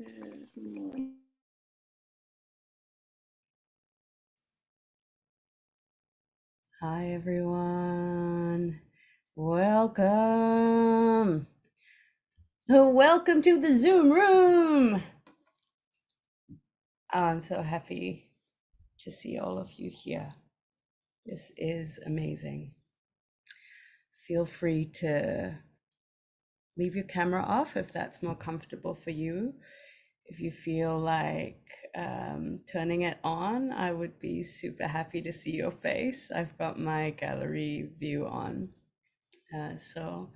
Good morning. Hi, everyone. Welcome. Welcome to the Zoom room. I'm so happy to see all of you here. This is amazing. Feel free to leave your camera off if that's more comfortable for you. If you feel like turning it on, I would be super happy to see your face. I've got my gallery view on, so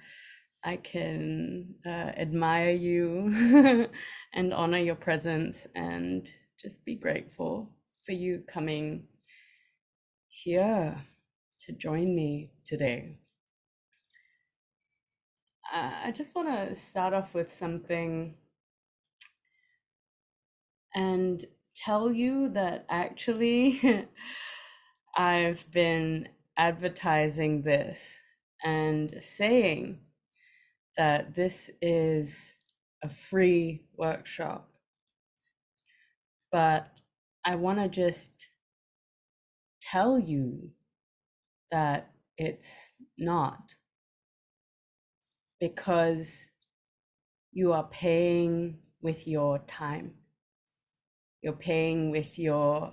I can admire you and honor your presence and just be grateful for you coming here to join me today. I just want to start off with something and tell you that actually I've been advertising this and saying that this is a free workshop, but I want to just tell you that it's not, because you are paying with your time. You're paying with your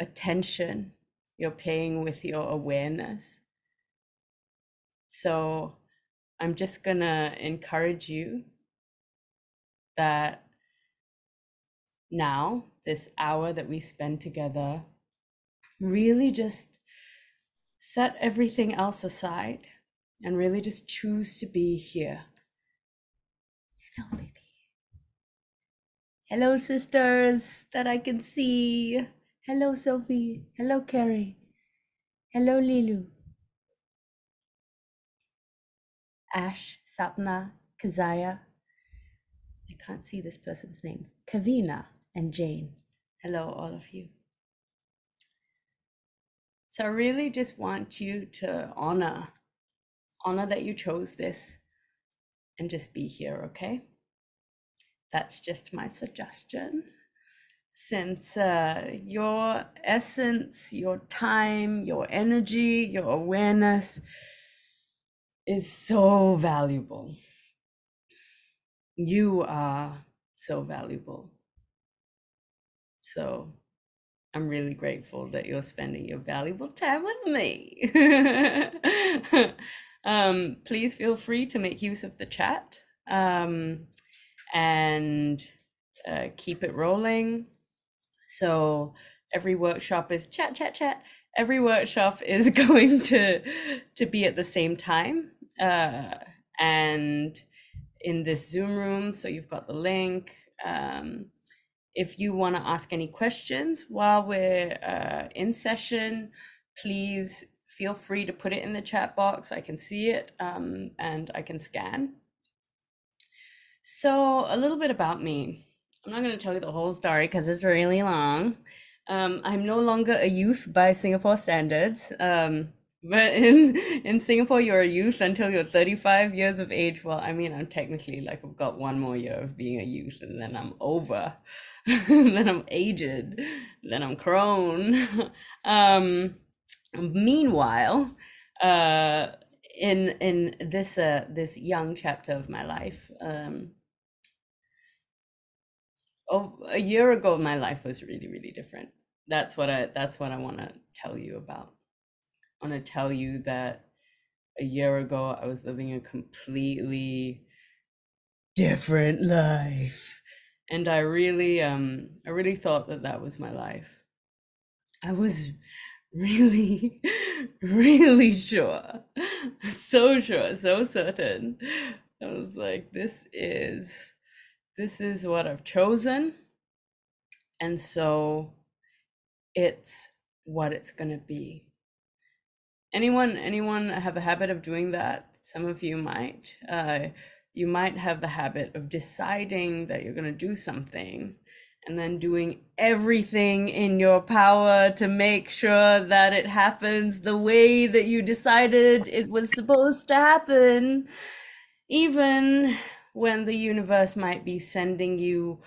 attention. You're paying with your awareness. So I'm just gonna encourage you that now, this hour that we spend together, really just set everything else aside and really just choose to be here. Hello, baby. Hello, sisters that I can see. Hello, Sophie. Hello, Carrie. Hello, Lilu. Ash, Sapna, Kazaya. I can't see this person's name. Kavina and Jane. Hello, all of you. So I really just want you to honor that you chose this and just be here, okay? That's just my suggestion. Since your essence, your time, your energy, your awareness is so valuable. You are so valuable. So I'm really grateful that you're spending your valuable time with me. Please feel free to make use of the chat and keep it rolling. So every workshop is chat. Every workshop is going to be at the same time and in this Zoom room. So you've got the link. If you want to ask any questions while we're in session, please feel free to put it in the chat box. I can see it and I can scan. So a little bit about me. I'm not going to tell you the whole story because it's really long. I'm no longer a youth by Singapore standards. But in Singapore, you're a youth until you're 35 years of age. Well, I mean, I'm technically like, I've got one more year of being a youth and then I'm over. Then I'm aged. Then I'm crone. Meanwhile, in this young chapter of my life, a year ago, my life was really different. That's what I want to tell you about. I want to tell you that a year ago I was living a completely different life, and I really thought that that was my life. I was really really sure, so sure, so certain. I was like, this is what I've chosen, and so it's what it's gonna be. Anyone have a habit of doing that? Some of you might. You might have the habit of deciding that you're gonna do something and then doing everything in your power to make sure that it happens the way that you decided it was supposed to happen, even when the universe might be sending you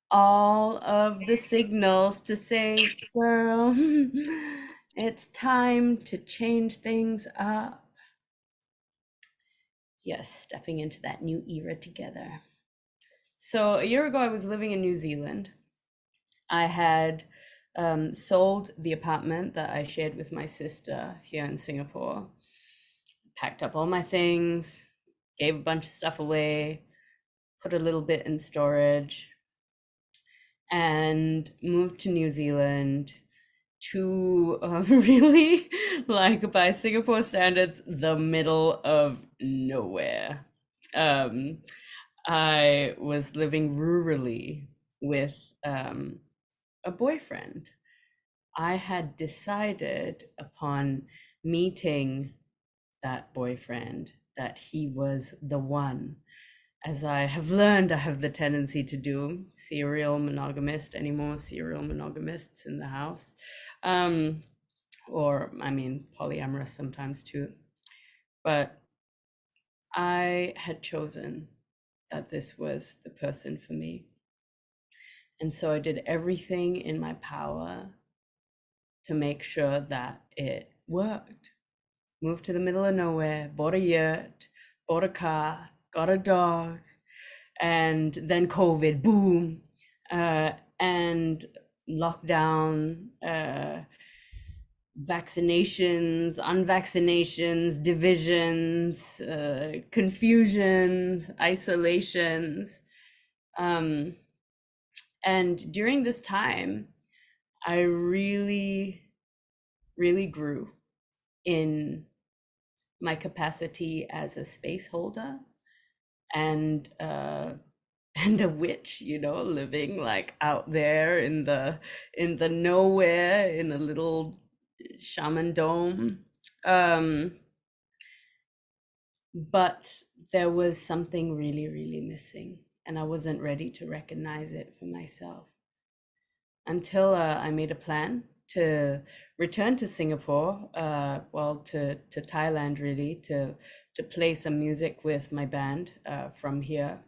all of the signals to say, girl, it's time to change things up. Yes, stepping into that new era together. So a year ago, I was living in New Zealand. I had sold the apartment that I shared with my sister here in Singapore, packed up all my things, gave a bunch of stuff away, put a little bit in storage, and moved to New Zealand to really, like by Singapore standards, the middle of nowhere. Um, I was living rurally with um, a boyfriend. I had decided upon meeting that boyfriend that he was the one. As I have learned, I have the tendency to do. Serial monogamist, any more serial monogamists in the house? Um, or, I mean, polyamorous sometimes too. But I had chosen that this was the person for me. And so I did everything in my power to make sure that it worked. Moved to the middle of nowhere, bought a yurt, bought a car, got a dog, and then COVID, boom, and lockdown, vaccinations, unvaccinations, divisions, confusions, isolations. Um, and during this time, I really, really grew in my capacity as a space holder and and a witch, you know, living like out there in the nowhere in a little shaman dome. Um, but there was something really, really missing, and I wasn't ready to recognize it for myself until I made a plan to return to Singapore, well, to Thailand really, to play some music with my band from here.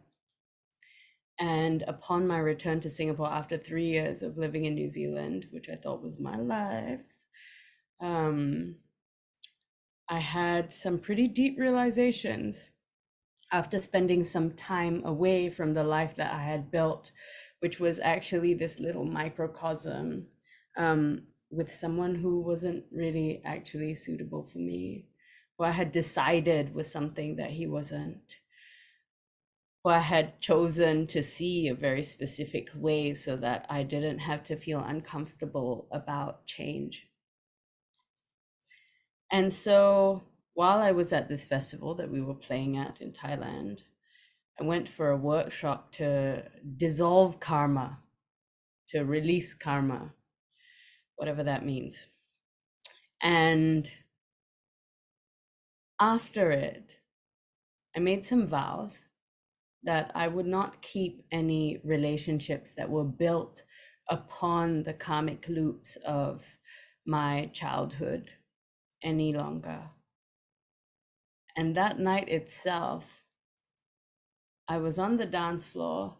And upon my return to Singapore after 3 years of living in New Zealand, which I thought was my life, um, I had some pretty deep realizations after spending some time away from the life that I had built, which was actually this little microcosm with someone who wasn't really actually suitable for me, who I had decided was something that he wasn't, who I had chosen to see a very specific way so that I didn't have to feel uncomfortable about change. And so while I was at this festival that we were playing at in Thailand, I went for a workshop to dissolve karma, to release karma, whatever that means. And after it, I made some vows that I would not keep any relationships that were built upon the karmic loops of my childhood any longer. And that night itself, I was on the dance floor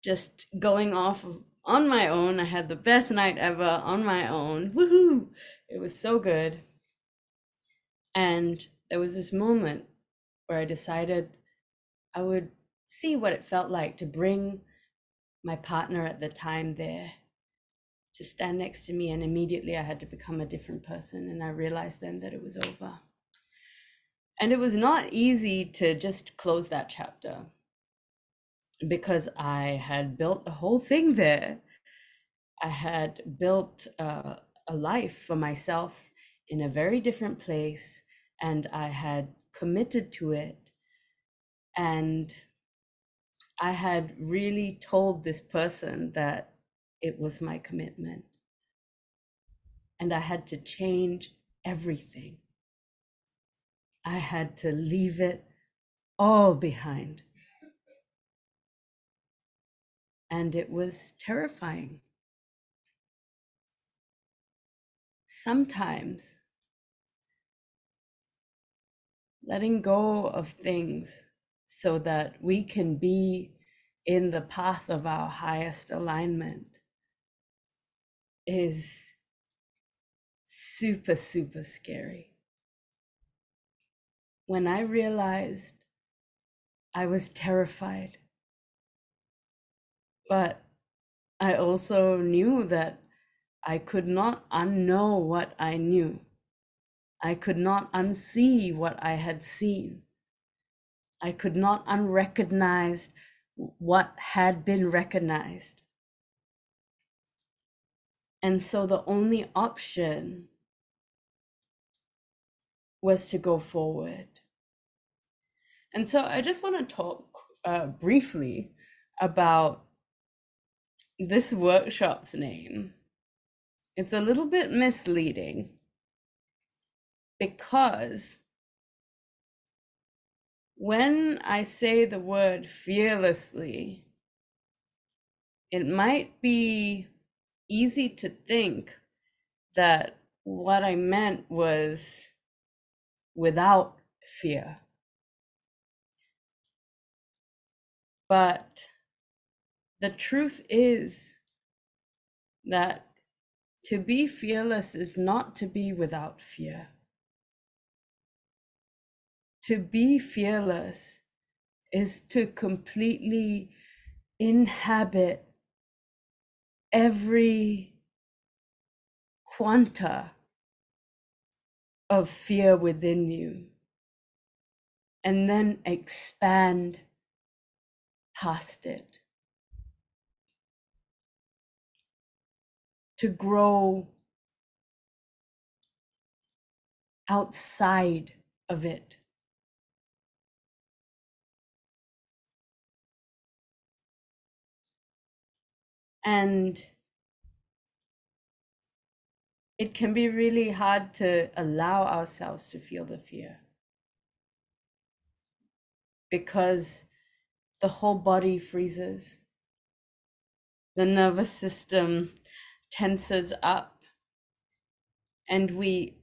just going off on my own. I had the best night ever on my own. Woohoo! It was so good. And there was this moment where I decided I would see what it felt like to bring my partner at the time there to stand next to me. And immediately I had to become a different person. And I realized then that it was over. And it was not easy to just close that chapter because I had built a whole thing there. I had built a life for myself in a very different place, and I had committed to it. And I had really told this person that it was my commitment. And I had to change everything. I had to leave it all behind. And it was terrifying. Sometimes letting go of things so that we can be in the path of our highest alignment is super, super scary. When I realized I was terrified, but I also knew that I could not unknow what I knew. I could not unsee what I had seen. I could not unrecognize what had been recognized. And so the only option was to go forward. And so I just want to talk briefly about this workshop's name. It's a little bit misleading because when I say the word fearlessly, it might be easy to think that what I meant was without fear. But the truth is that to be fearless is not to be without fear. To be fearless is to completely inhabit every quanta of fear within you and then expand past it, to grow outside of it. And it can be really hard to allow ourselves to feel the fear because the whole body freezes. The nervous system tenses up and we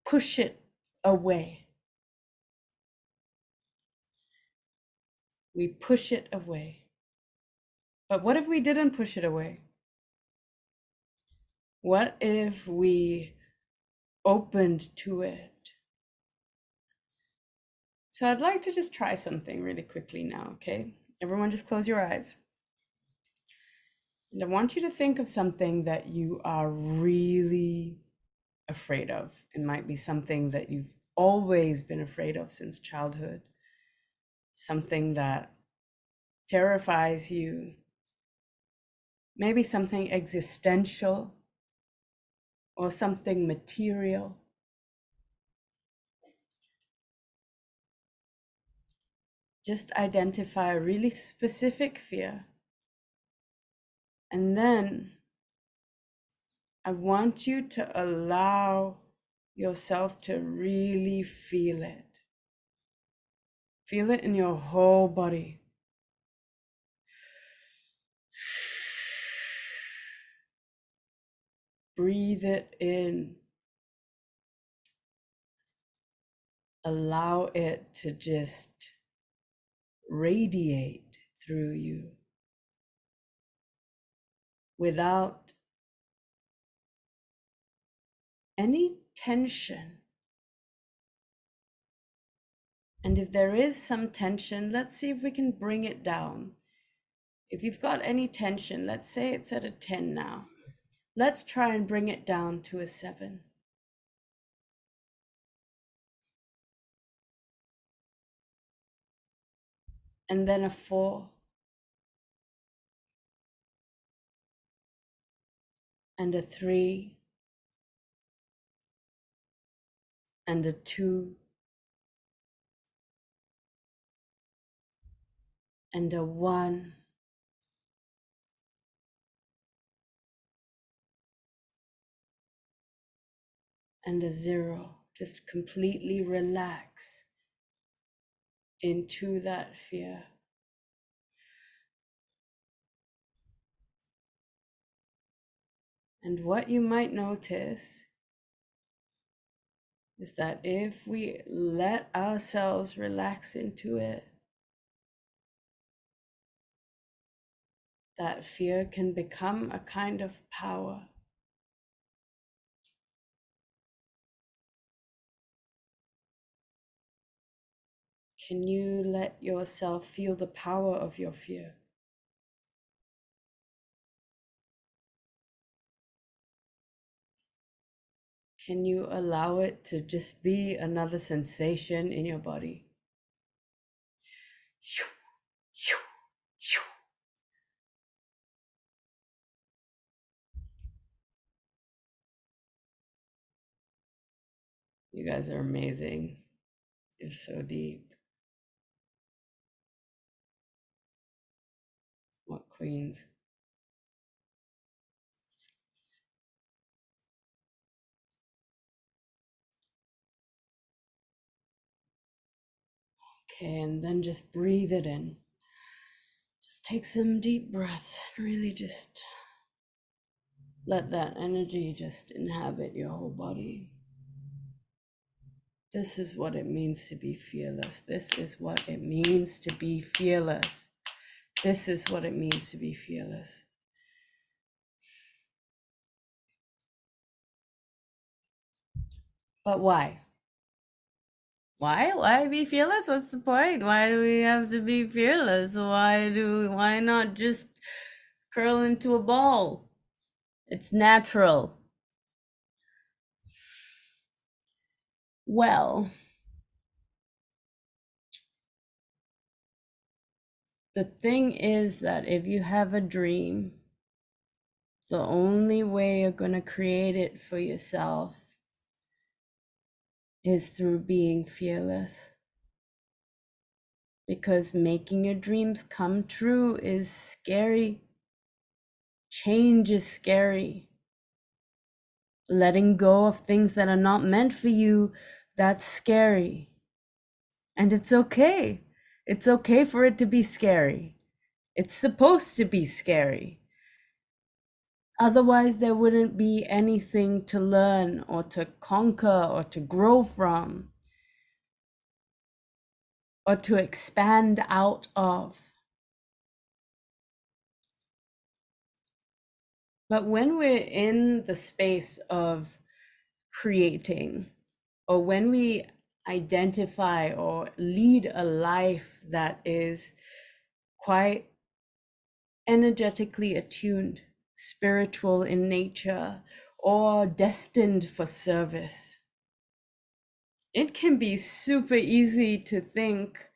push it away. We push it away. But what if we didn't push it away? What if we opened to it? So I'd like to just try something really quickly now, okay? Everyone just close your eyes. And I want you to think of something that you are really afraid of. It might be something that you've always been afraid of since childhood, something that terrifies you, maybe something existential or something material. Just identify a really specific fear. And then I want you to allow yourself to really feel it. Feel it in your whole body. Breathe it in. Allow it to just radiate through you without any tension. And if there is some tension, let's see if we can bring it down. If you've got any tension, let's say it's at a 10 now. Let's try and bring it down to a 7. And then a 4. And a 3. And a 2. And a 1. And a 0. Just completely relax into that fear. And what you might notice is that if we let ourselves relax into it, that fear can become a kind of power. Can you let yourself feel the power of your fear? Can you allow it to just be another sensation in your body? You guys are amazing. You're so deep. What queens? Okay, and then just breathe it in. Just take some deep breaths. Really just let that energy just inhabit your whole body. This is what it means to be fearless. This is what it means to be fearless. This is what it means to be fearless. But why? Why be fearless? What's the point? Why do we have to be fearless? Why not just curl into a ball? It's natural. Well, the thing is that if you have a dream, the only way you're going to create it for yourself is through being fearless. Because making your dreams come true is scary. Change is scary. Letting go of things that are not meant for you, that's scary. And it's okay. It's okay for it to be scary. It's supposed to be scary. Otherwise, there wouldn't be anything to learn or to conquer or to grow from or to expand out of. But when we're in the space of creating, or when we identify or lead a life that is quite energetically attuned, spiritual in nature, or destined for service, it can be super easy to think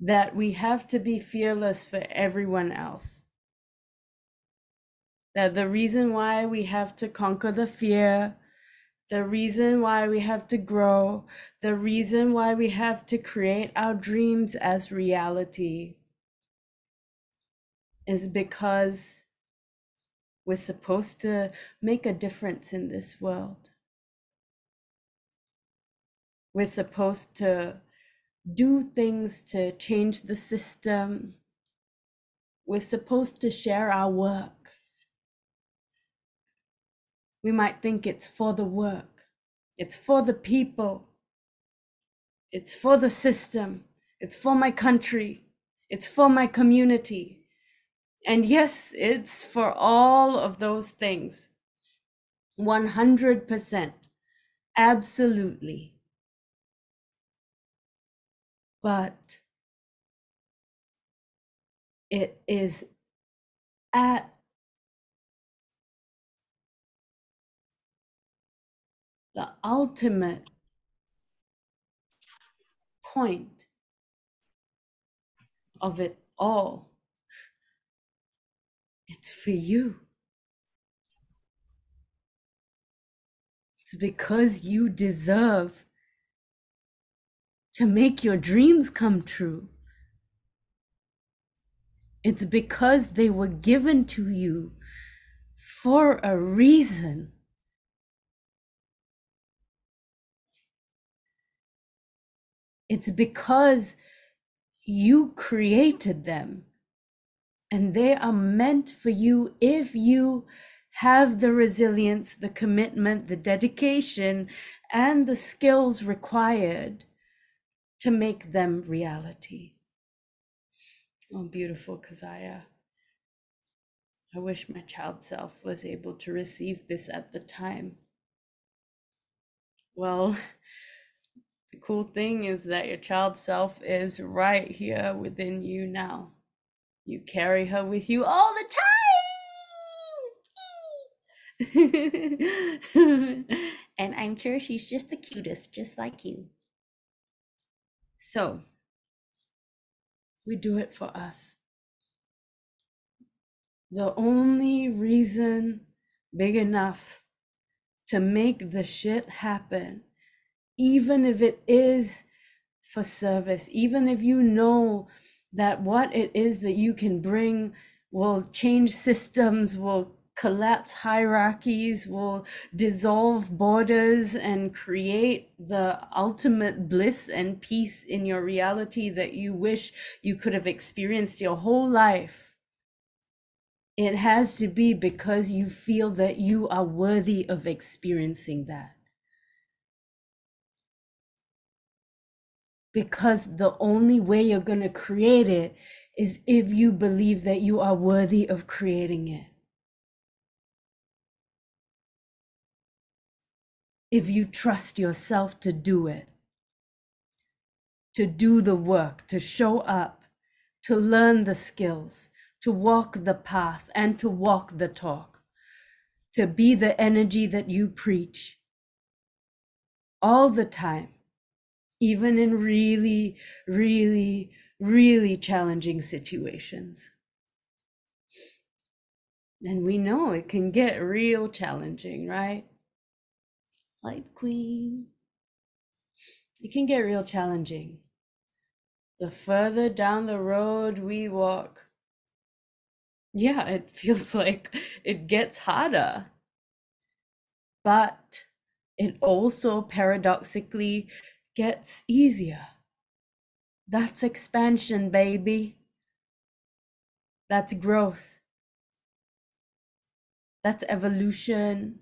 that we have to be fearless for everyone else. That the reason why we have to conquer the fear, the reason why we have to grow, the reason why we have to create our dreams as reality is because we're supposed to make a difference in this world. We're supposed to do things to change the system. We're supposed to share our work. We might think it's for the work, it's for the people, it's for the system, it's for my country, it's for my community. And yes, it's for all of those things. 100%. Absolutely. But it is at the ultimate point of it all. It's for you. It's because you deserve to make your dreams come true. It's because they were given to you for a reason. It's because you created them, and they are meant for you if you have the resilience, the commitment, the dedication, and the skills required to make them reality. Oh, beautiful, Kazaya. I wish my child self was able to receive this at the time. Well, the cool thing is that your child self is right here within you now. You carry her with you all the time. And I'm sure she's just the cutest, just like you. So, we do it for us. The only reason big enough to make the shit happen, even if it is for service, even if you know that what it is that you can bring will change systems, will collapse hierarchies, will dissolve borders, and create the ultimate bliss and peace in your reality that you wish you could have experienced your whole life. It has to be because you feel that you are worthy of experiencing that. Because the only way you're going to create it is if you believe that you are worthy of creating it. If you trust yourself to do it, to do the work, to show up, to learn the skills, to walk the path, and to walk the talk, to be the energy that you preach all the time, even in really, really, really challenging situations. And we know it can get real challenging, right? Light Queen. It can get real challenging. The further down the road we walk, yeah, it feels like it gets harder. But it also paradoxically gets easier. That's expansion, baby. That's growth. That's evolution.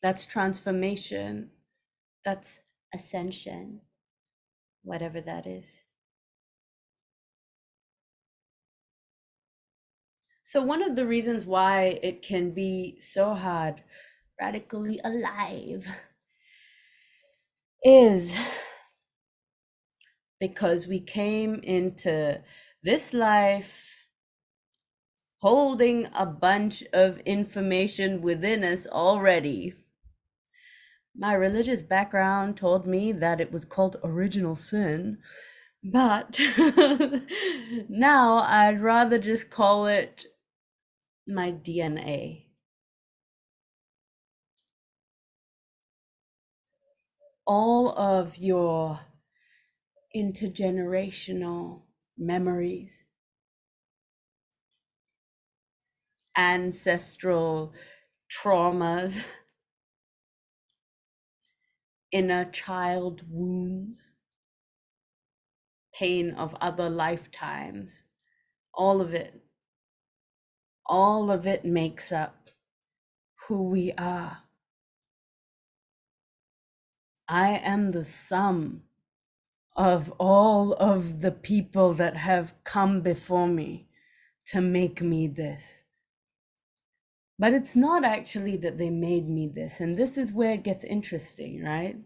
That's transformation. That's ascension, whatever that is. So, one of the reasons why it can be so hard, radically alive, is because we came into this life holding a bunch of information within us already. My religious background told me that it was called original sin, but now I'd rather just call it my DNA. All of your intergenerational memories, ancestral traumas, inner child wounds, pain of other lifetimes, all of it makes up who we are. I am the sum of all of the people that have come before me to make me this. But it's not actually that they made me this. And this is where it gets interesting, right?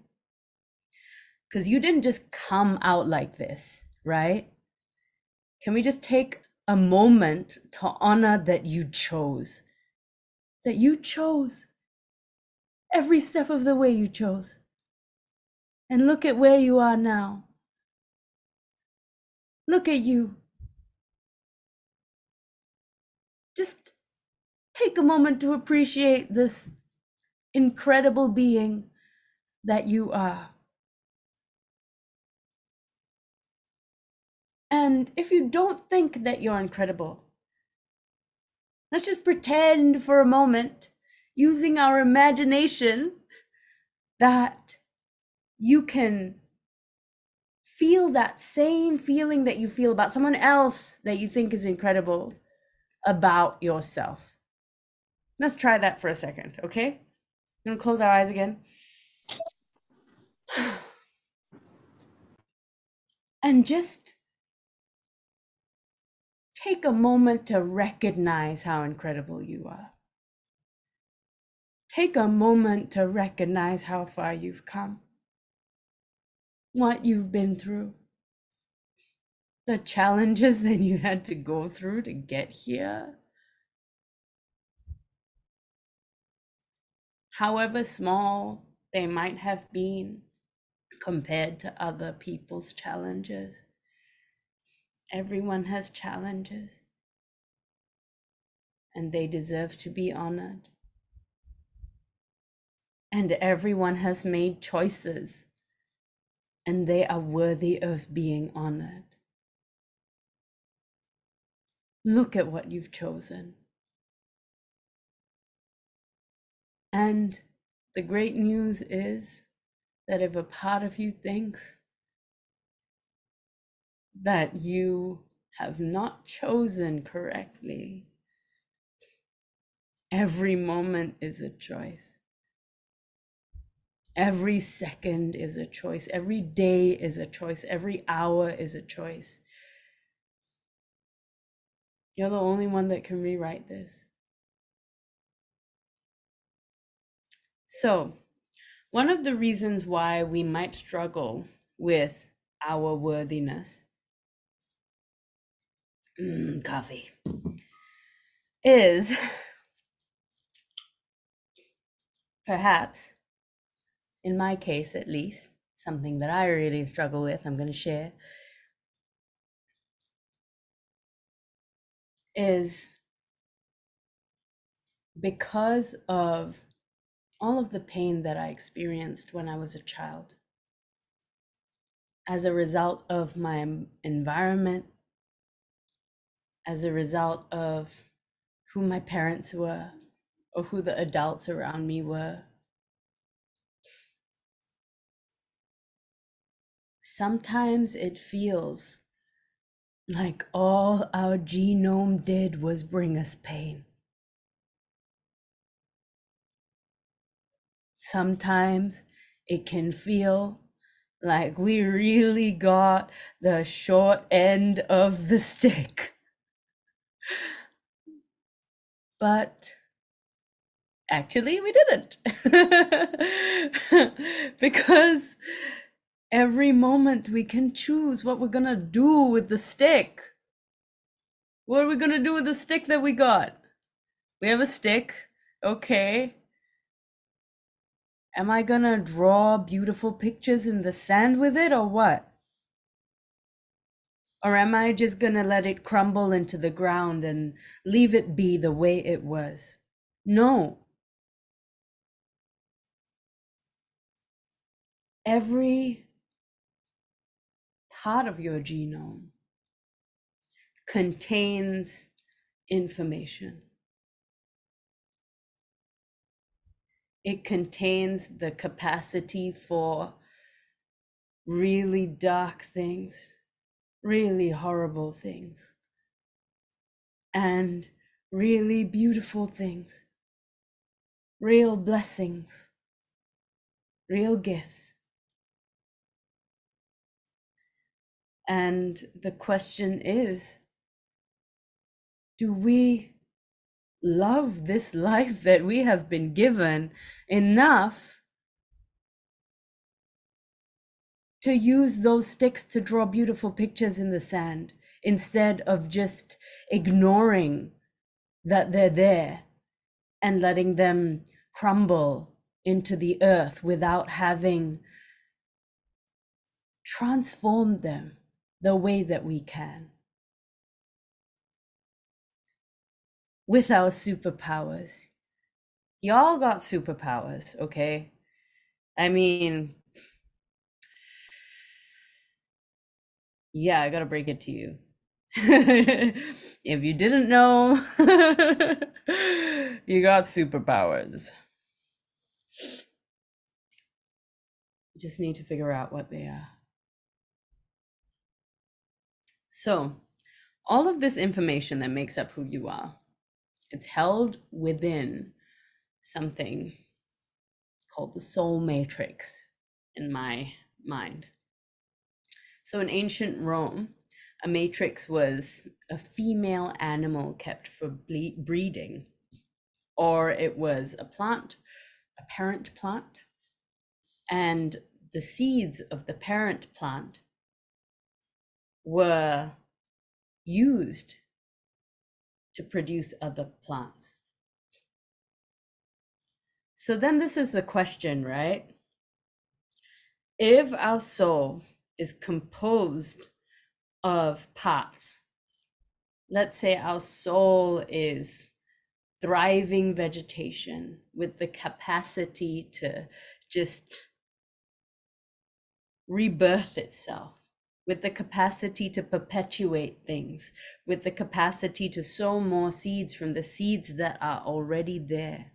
Because you didn't just come out like this, right? Can we just take a moment to honor that you chose? That you chose. Every step of the way you chose. And look at where you are now. Look at you. Just take a moment to appreciate this incredible being that you are. And if you don't think that you're incredible, let's just pretend for a moment, using our imagination, that you can feel that same feeling that you feel about someone else that you think is incredible about yourself. Let's try that for a second, okay? I'm gonna close our eyes again. And just take a moment to recognize how incredible you are. Take a moment to recognize how far you've come, what you've been through, the challenges that you had to go through to get here. However small they might have been compared to other people's challenges. Everyone has challenges, and they deserve to be honored. And everyone has made choices, and they are worthy of being honored. Look at what you've chosen. And the great news is that if a part of you thinks that you have not chosen correctly, every moment is a choice. Every second is a choice. Every day is a choice. Every hour is a choice. You're the only one that can rewrite this. So, one of the reasons why we might struggle with our worthiness, coffee, is perhaps, in my case at least, something that I really struggle with, I'm going to share, is because of all of the pain that I experienced when I was a child. As a result of my environment, as a result of who my parents were, or who the adults around me were. Sometimes it feels like all our genome did was bring us pain. Sometimes it can feel like we really got the short end of the stick. But actually, we didn't. Because every moment we can choose what we're gonna do with the stick. What are we gonna do with the stick that we got? We have a stick, okay. Am I gonna draw beautiful pictures in the sand with it or what? Or am I just gonna let it crumble into the ground and leave it be the way it was? No. Every part of your genome contains information. It contains the capacity for really dark things, really horrible things, and really beautiful things, real blessings, real gifts. And the question is, do we love this life that we have been given enough to use those sticks to draw beautiful pictures in the sand instead of just ignoring that they're there and letting them crumble into the earth without having transformed them the way that we can with our superpowers? Y'all got superpowers, okay? I mean, yeah, I gotta break it to you. If you didn't know, you got superpowers. You just need to figure out what they are. So, all of this information that makes up who you are, it's held within something called the soul matrix in my mind. So in ancient Rome, A matrix was a female animal kept for breeding, or it was a plant, a parent plant, and the seeds of the parent plant were used to produce other plants. So then this is the question, right? If our soul is composed of parts, let's say our soul is thriving vegetation with the capacity to just rebirth itself, with the capacity to perpetuate things, with the capacity to sow more seeds from the seeds that are already there.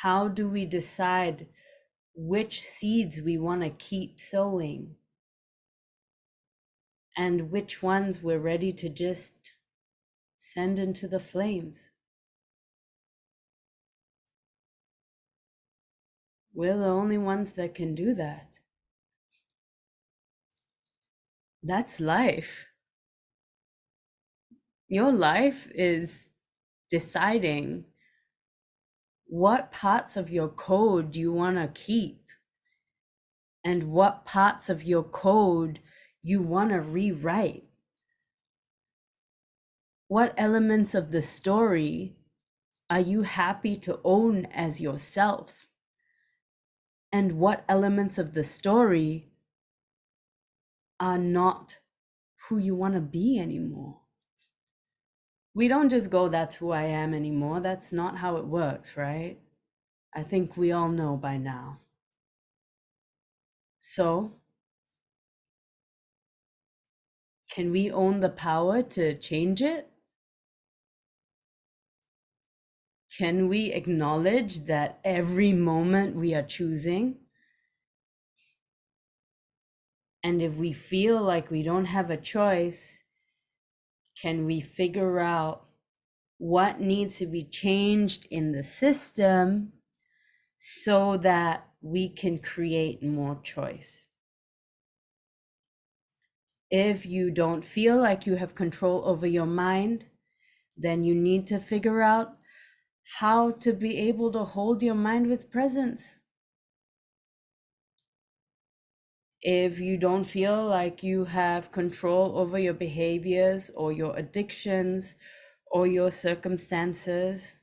How do we decide which seeds we want to keep sowing and which ones we're ready to just send into the flames? We're the only ones that can do that. That's life. Your life is deciding what parts of your code you want to keep and what parts of your code you want to rewrite. What elements of the story are you happy to own as yourself? And what elements of the story are not who you want to be anymore? We don't just go, that's who I am anymore. That's not how it works, right? I think we all know by now. So, can we own the power to change it? Can we acknowledge that every moment we are choosing? And if we feel like we don't have a choice, can we figure out what needs to be changed in the system so that we can create more choice? If you don't feel like you have control over your mind, then you need to figure out how to be able to hold your mind with presence. If you don't feel like you have control over your behaviors or your addictions or your circumstances,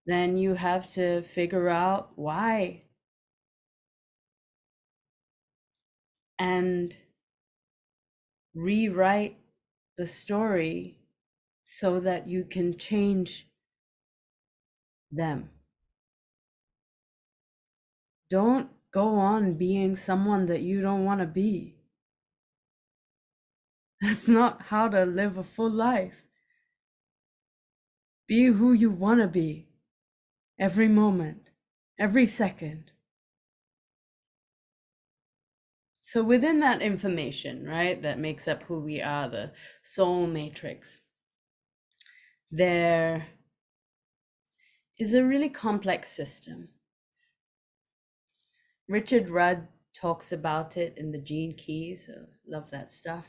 then you have to figure out why and rewrite the story so that you can change them. Don't go on being someone that you don't want to be. That's not how to live a full life. Be who you want to be every moment, every second. So within that information, right, that makes up who we are, the soul matrix, there is a really complex system. Richard Rudd talks about it in the Gene Keys. Love that stuff.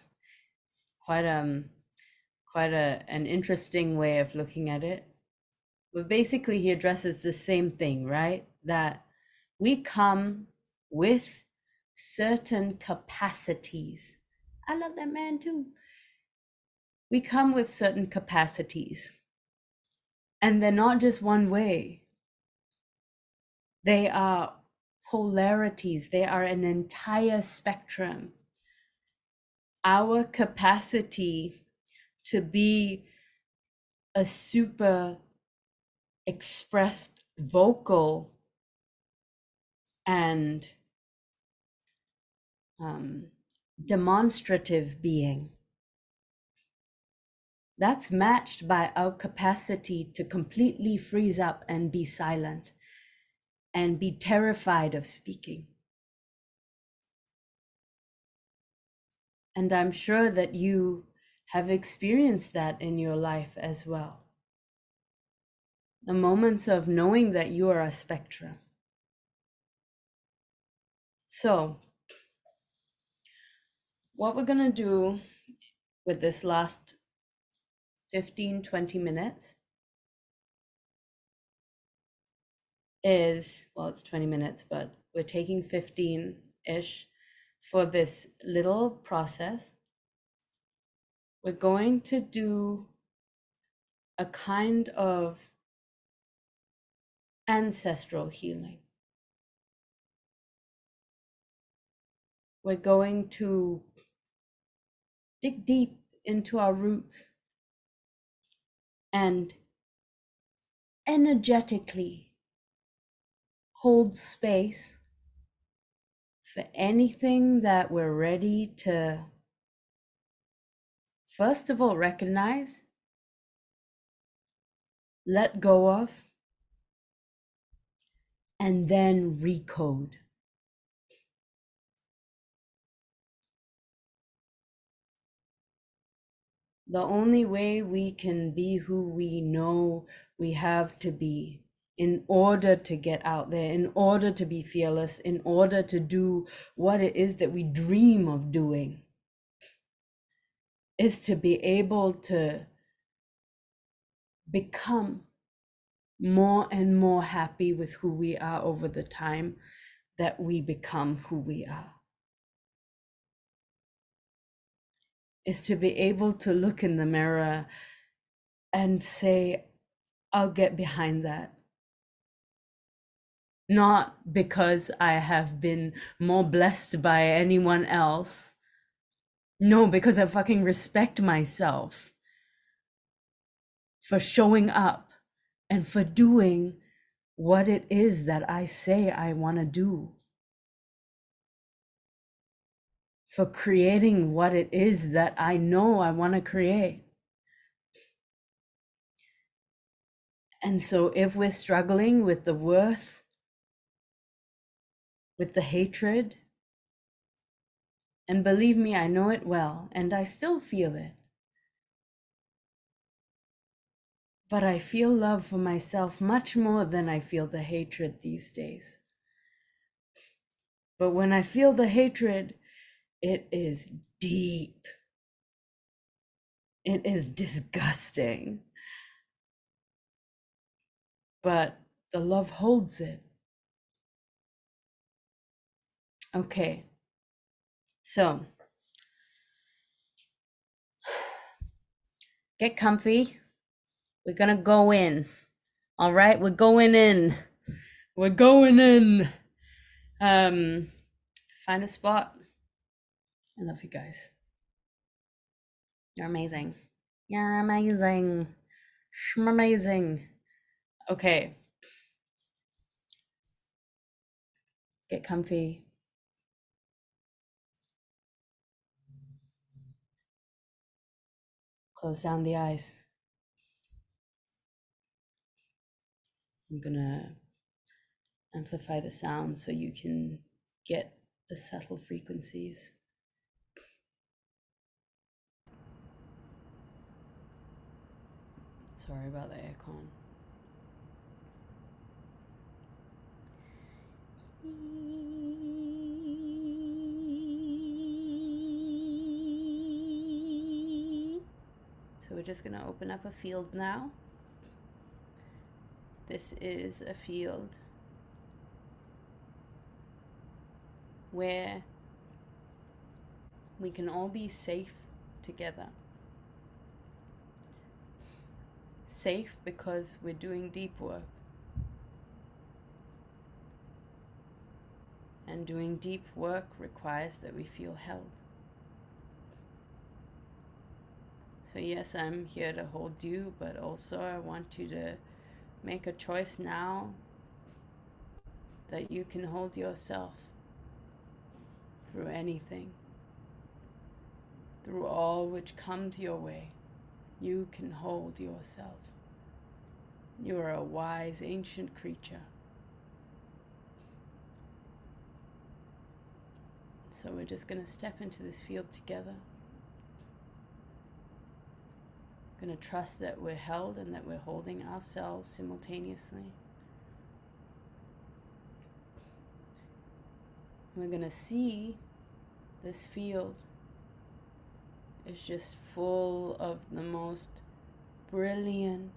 It's quite an interesting way of looking at it. But basically he addresses the same thing, right? That we come with certain capacities. I love that man too. We come with certain capacities, and they're not just one way. They are polarities. They are an entire spectrum. Our capacity to be a super expressed vocal and demonstrative being, that's matched by our capacity to completely freeze up and be silent and be terrified of speaking. And I'm sure that you have experienced that in your life as well. The moments of knowing that you are a spectrum, So what we're gonna do with this last 15-20 minutes is, well, it's 20 minutes, but we're taking 15-ish for this little process. We're going to do a kind of ancestral healing. We're going to dig deep into our roots and energetically hold space for anything that we're ready to, first of all, recognize, let go of, and then recode. The only way we can be who we know we have to be in order to get out there, in order to be fearless, in order to do what it is that we dream of doing, is to be able to become more and more happy with who we are over the time that we become who we are. Is to be able to look in the mirror and say, I'll get behind that. Not because I have been more blessed by anyone else. No, because I fucking respect myself for showing up and for doing what it is that I say I want to do. For creating what it is that I know I want to create. And so if we're struggling with the worth, with the hatred, and believe me, I know it well, and I still feel it. But I feel love for myself much more than I feel the hatred these days. But when I feel the hatred, it is deep. It is disgusting. But the love holds it. Okay. So, get comfy. We're gonna go in. All right, we're going in. We're going in. Find a spot. I love you guys. You're amazing. You're amazing. Amazing. Okay. Get comfy. Close down the eyes. I'm gonna amplify the sound so you can get the subtle frequencies. Sorry about the aircon. So we're just gonna open up a field now. This is a field where we can all be safe together. Safe because we're doing deep work. And doing deep work requires that we feel held. So yes, I'm here to hold you, but also I want you to make a choice now that you can hold yourself through anything, through all which comes your way. You can hold yourself. You are a wise, ancient creature. So we're just going to step into this field together. Going to trust that we're held and that we're holding ourselves simultaneously. We're going to see this field is just full of the most brilliant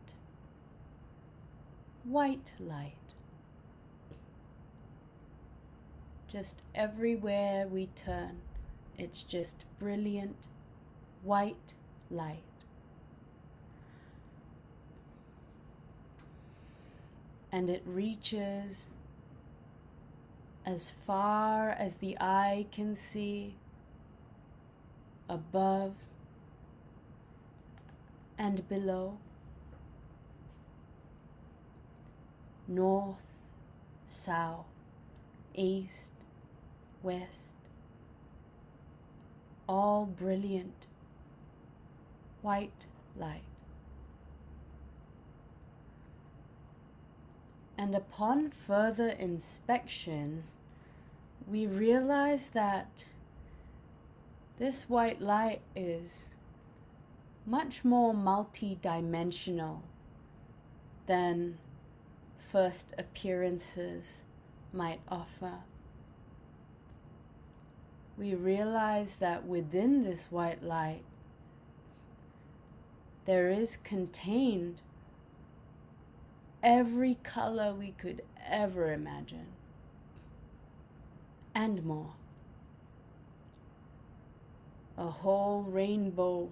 white light. Just everywhere we turn, it's just brilliant white light. And it reaches as far as the eye can see, above and below, north, south, east, west, all brilliant white light. And upon further inspection, we realize that this white light is much more multi-dimensional than first appearances might offer. We realize that within this white light, there is contained every color we could ever imagine, and more. A whole rainbow,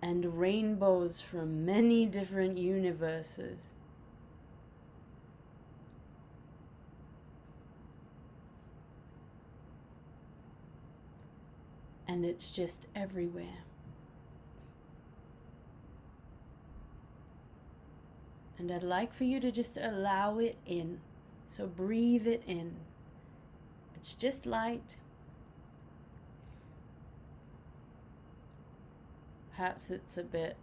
and rainbows from many different universes. And it's just everywhere. And I'd like for you to just allow it in. So breathe it in. It's just light. Perhaps it's a bit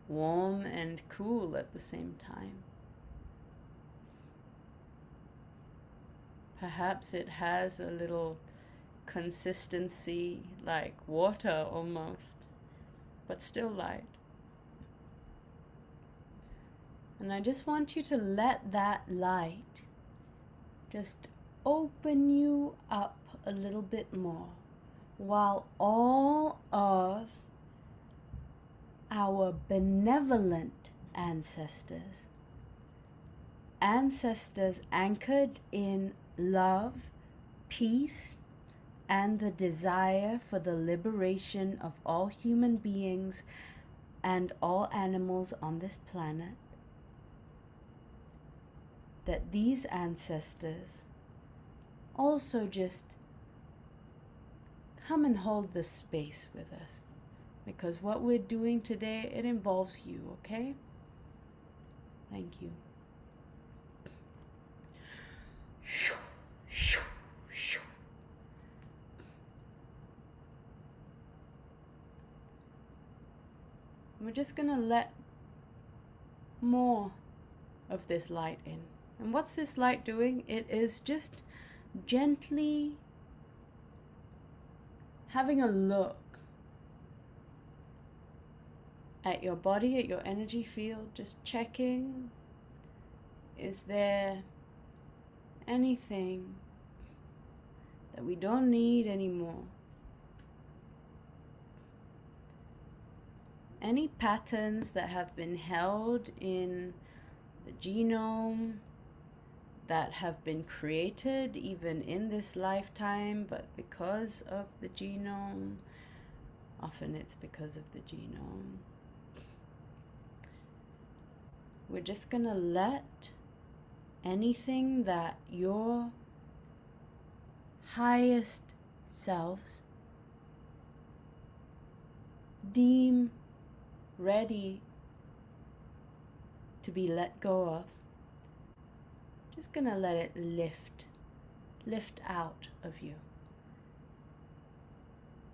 warm and cool at the same time. Perhaps it has a little consistency like water almost, but still light. And I just want you to let that light just open you up a little bit more, while all of our benevolent ancestors anchored in love, peace, and the desire for the liberation of all human beings and all animals on this planet, that these ancestors also just come and hold the space with us, because what we're doing today, it involves you, okay? Thank you. We're just gonna let more of this light in. And what's this light doing? It is just gently having a look at your body, at your energy field, just checking, is there anything that we don't need anymore? Any patterns that have been held in the genome, that have been created even in this lifetime, but because of the genome, often it's because of the genome. We're just gonna let anything that your highest selves deem ready to be let go of, just gonna let it lift out of you.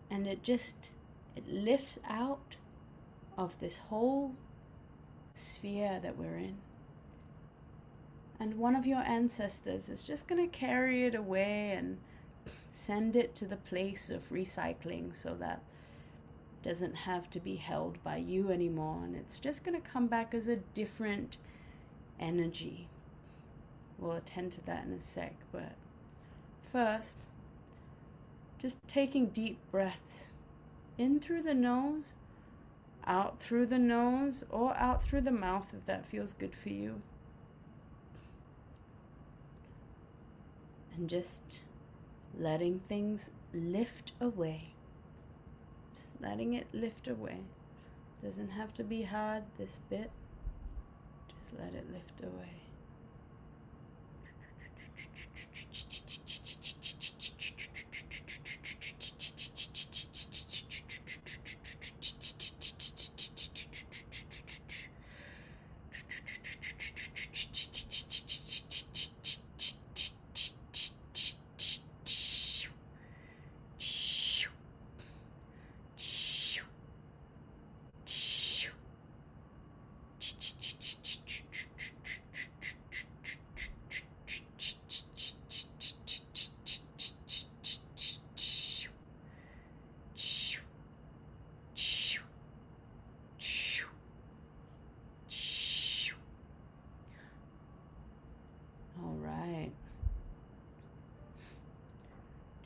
And it lifts out of this whole sphere that we're in. And one of your ancestors is just gonna carry it away and send it to the place of recycling, so that it doesn't have to be held by you anymore. And it's just gonna come back as a different energy. We'll attend to that in a sec, but first, just taking deep breaths in through the nose, out through the nose, or out through the mouth if that feels good for you. And just letting things lift away. Just letting it lift away. Doesn't have to be hard, this bit. Just let it lift away.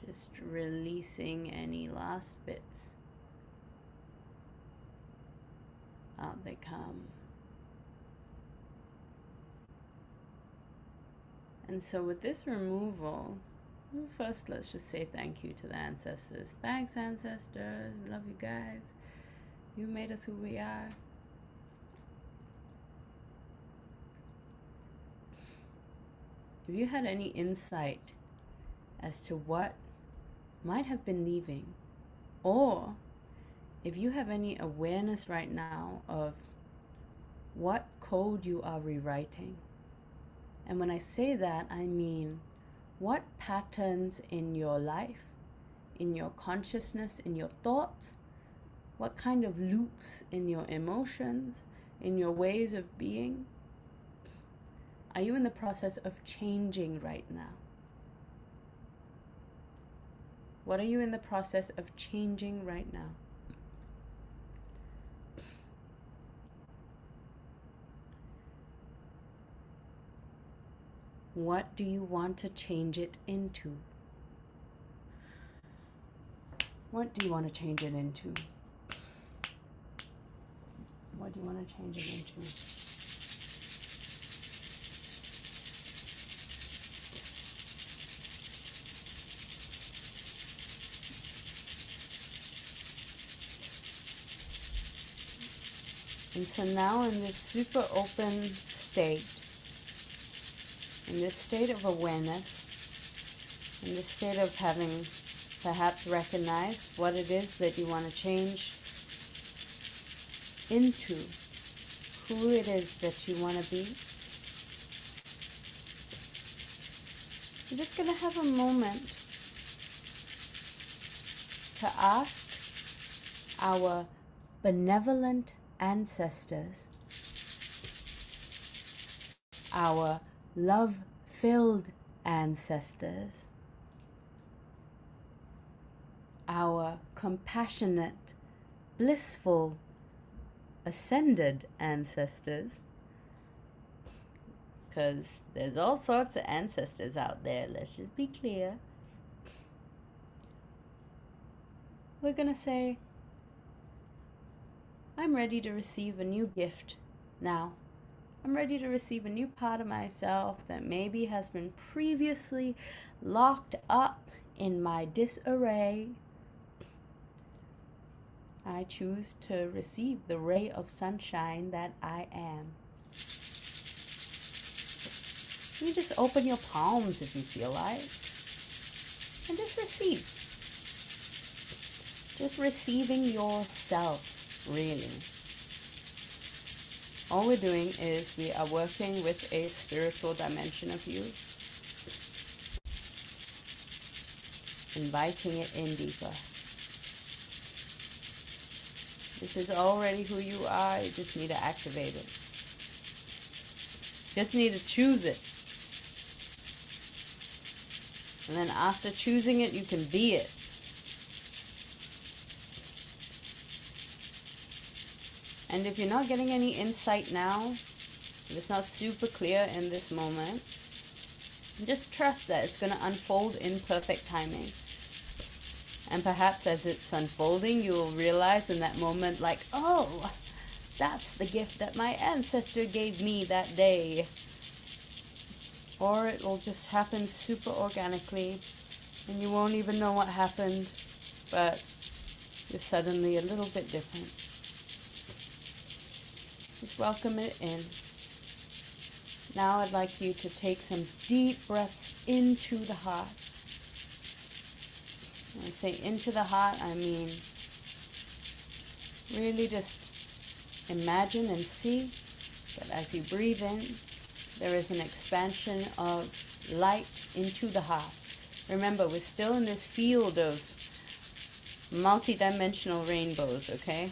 Just releasing any last bits. Out they come. And so with this removal, first let's just say thank you to the ancestors. Thanks, ancestors. We love you guys. You made us who we are. If you had any insight as to what might have been leaving, or if you have any awareness right now of what code you are rewriting. And when I say that, I mean what patterns in your life, in your consciousness, in your thoughts, what kind of loops in your emotions, in your ways of being, are you in the process of changing right now? What are you in the process of changing right now? What do you want to change it into? What do you want to change it into? What do you want to change it into? And so now in this super open state, in this state of awareness, in this state of having perhaps recognized what it is that you want to change into, who it is that you want to be, you're just going to have a moment to ask our benevolent ancestors, our love-filled ancestors, our compassionate, blissful, ascended ancestors, because there's all sorts of ancestors out there, let's just be clear. We're going to say, I'm ready to receive a new gift now. I'm ready to receive a new part of myself that maybe has been previously locked up in my disarray. I choose to receive the ray of sunshine that I am. You just open your palms if you feel like, and just receive. Just receiving yourself. Really. All we're doing is we are working with a spiritual dimension of you, inviting it in deeper. This is already who you are, you just need to activate it. Just need to choose it. And then after choosing it, you can be it. And if you're not getting any insight now, if it's not super clear in this moment, Just trust that it's going to unfold in perfect timing. And perhaps as it's unfolding, you will realize in that moment, like, oh, that's the gift that my ancestor gave me that day. Or it will just happen super organically, and you won't even know what happened, but you're suddenly a little bit different. Just welcome it in. Now I'd like you to take some deep breaths into the heart. When I say into the heart, I mean really just imagine and see that as you breathe in, there is an expansion of light into the heart. Remember, we're still in this field of multi-dimensional rainbows, okay?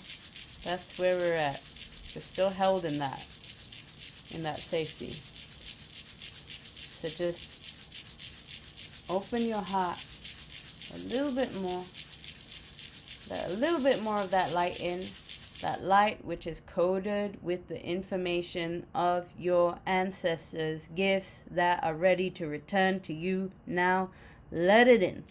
That's where we're at. We're still held in that safety. So just open your heart a little bit more. Let a little bit more of that light in. That light which is coded with the information of your ancestors, gifts that are ready to return to you now. Let it in.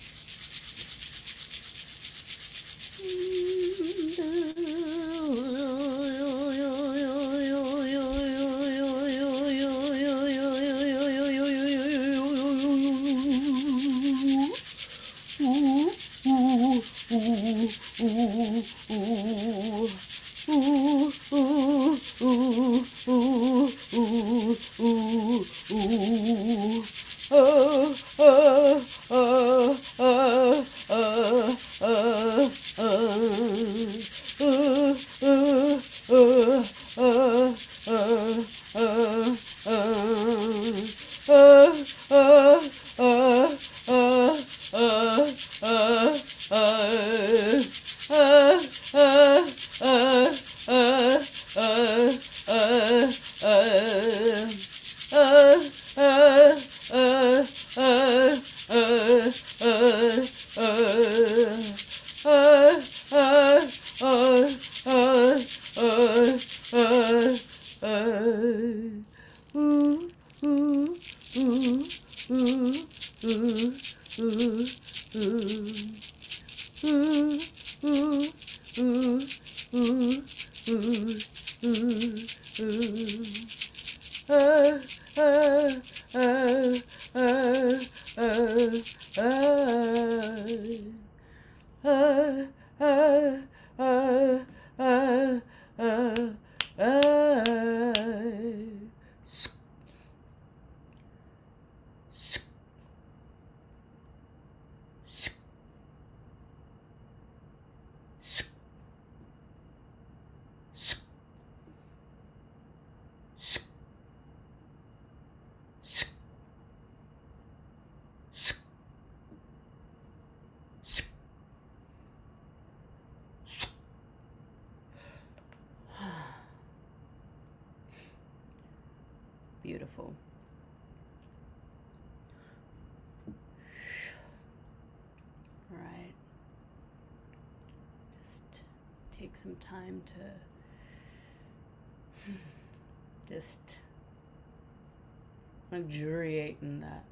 Beautiful. All right. Just take some time to just luxuriate in that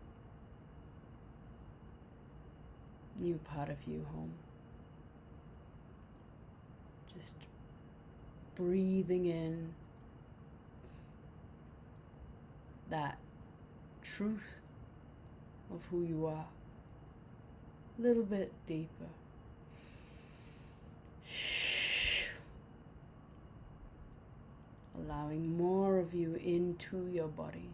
new part of you home. Just breathing in that truth of who you are a little bit deeper. Allowing more of you into your body.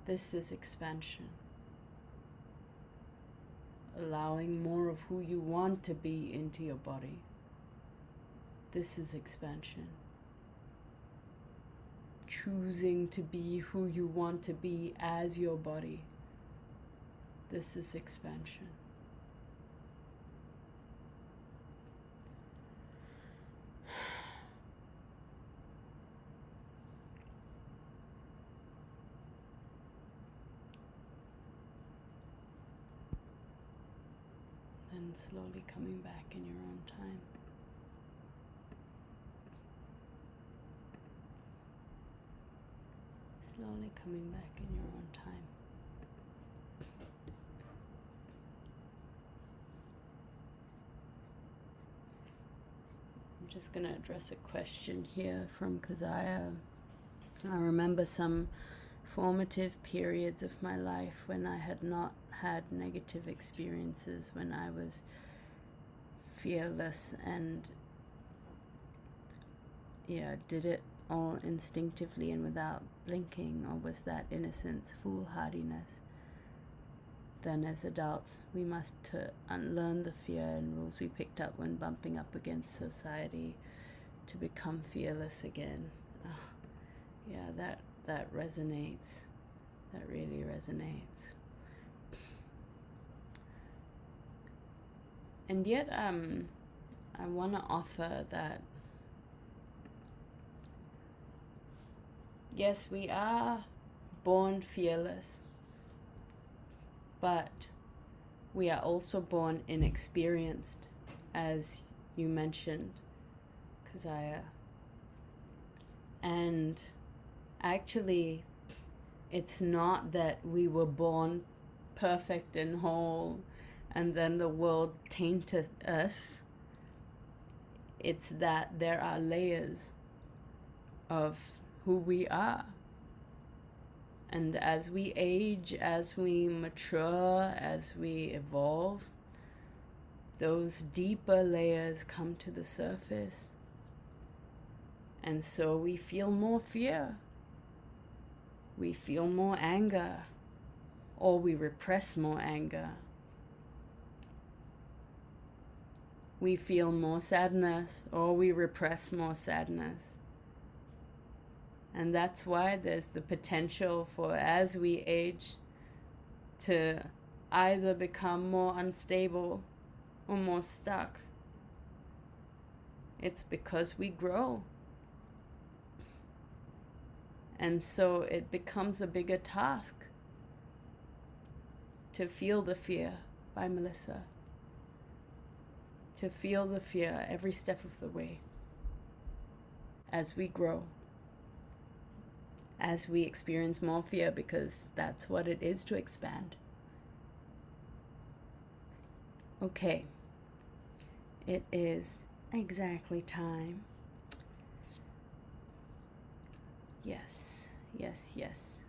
This is expansion. Allowing more of who you want to be into your body. This is expansion. Choosing to be who you want to be as your body. This is expansion. Then slowly coming back in your own time. Slowly coming back in your own time. I'm just going to address a question here from Keziah. I remember some formative periods of my life when I had not had negative experiences, when I was fearless and did it all instinctively and without blinking, or was that innocence, foolhardiness? Then as adults, we must unlearn the fear and rules we picked up when bumping up against society to become fearless again. That resonates. That really resonates. And yet, I want to offer that, yes, we are born fearless, but we are also born inexperienced, as you mentioned, Keziah. And actually, it's not that we were born perfect and whole and then the world tainted us. It's that there are layers of who we are. And as we age, as we mature, as we evolve, those deeper layers come to the surface. And so we feel more fear. We feel more anger, or we repress more anger. We feel more sadness, or we repress more sadness. And that's why there's the potential for, as we age, to either become more unstable or more stuck. It's because we grow. And so it becomes a bigger task to feel the fear, by Melissa. To feel the fear every step of the way as we grow, as we experience more fear, because that's what it is to expand. Okay, it is exactly time. Yes, yes, yes.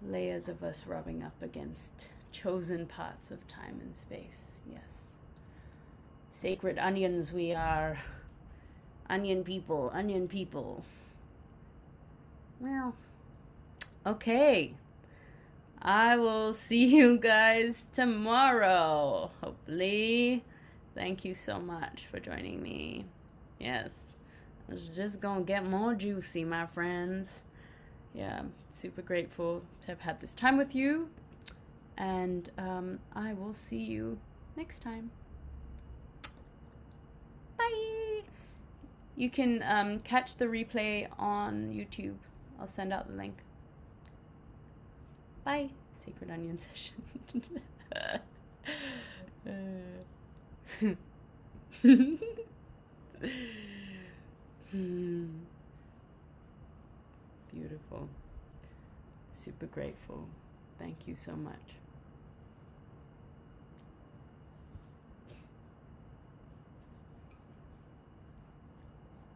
Layers of us rubbing up against chosen parts of time and space, yes. Sacred onions we are. Onion people, onion people. Well, okay. I will see you guys tomorrow, hopefully. Thank you so much for joining me. Yes, it's just gonna get more juicy, my friends. Yeah, I'm super grateful to have had this time with you. And I will see you next time. Bye! You can catch the replay on YouTube. I'll send out the link. Bye. Sacred Onion Session. Beautiful. Super grateful. Thank you so much.